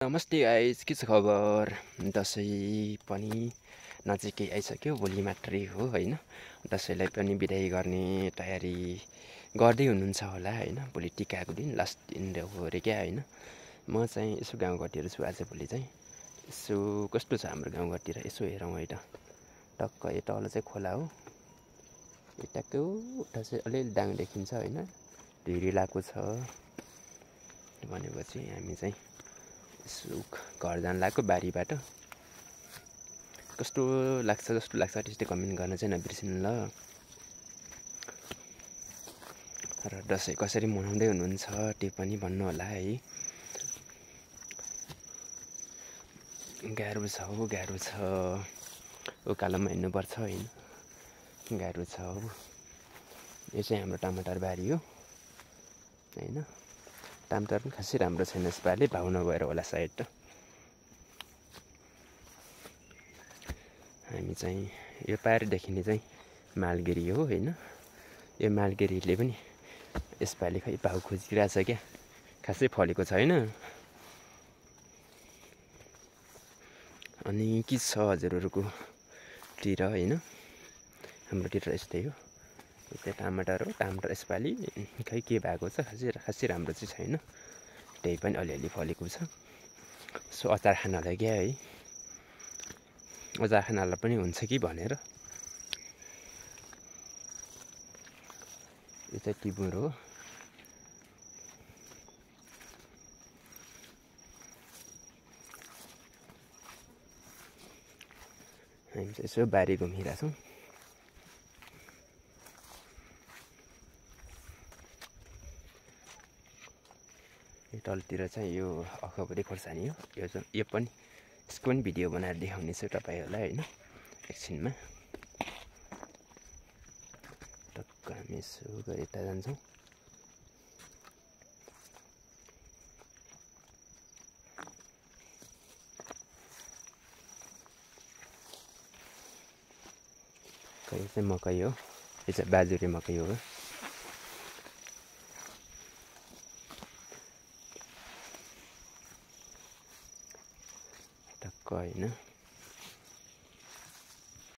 नमस्ते गाइस, के छ खबर? दसैँ पनि नजिकै आइसक्यो, भोलि मात्रै हो होइन। दसैँलाई पनि बिदाई गर्ने तयारी गर्दै हुनुहुन्छ होला होइन। भोलि टिकाको दिन, लास्ट दिन हो अरे क्या होइन। म चाहिँ यसो गाउँघरतिर छु आजभोलि चाहिँ। यसो कस्तो छ हाम्रो गाउँघरतिर यसो हेरौँ है त। टक्क यो तल चाहिँ खोला हो, यताको उता चाहिँ अलिअलि डाङ देखिन्छ होइन। ढिरिलाको छ भनेपछि हामी चाहिँ यसो घर जान लाग्यो बारीबाट। कस्तो लाग्छ त्यस्तै कमेन्ट गर्न चाहिँ नबिर्सिनु ल। र दसैँ कसरी मनाउँदै हुनुहुन्छ त्यो पनि भन्नु होला है। गाह्रो छ उकालोमा हिँड्नुपर्छ होइन, गाह्रो छ। यो चाहिँ हाम्रो टमाटर बारी हो होइन। टमाटर पनि खासै राम्रो छैन यसपालि, भाउ नभएर होला सायद त। हामी चाहिँ यो पार देखिने चाहिँ मालगिरी हो होइन। यो मालगिरीले पनि यसपालि खै भाउ खोजिरहेछ क्या, खासै फलेको छैन। अनि के छ हजुरहरूको तिर होइन। हाम्रोतिर यस्तै हो। यता टमाटर हो, टमाटर यसपालि खै के भएको छ, खासै राम्रो चाहिँ छैन। त्यही पनि अलिअलि फलेको छ। सो अचार खानलाई क्या है, अचार खानलाई पनि हुन्छ कि भनेर। यो चाहिँ टिमुर हो। हामी चाहिँ यसो बारी घुमिरहेछौँ। यो तलतिर चाहिँ यो अखबारी खोर्सानी हो। यो पनि यसको पनि भिडियो बनाएर देखाउनेछु तपाईँहरूलाई होइन एकछिनमा। टक्क हामी यसो गरेर यता जान्छौँ। यो चाहिँ मकै हो, यो चाहिँ बाजुरे मकै हो। टक्क होइन।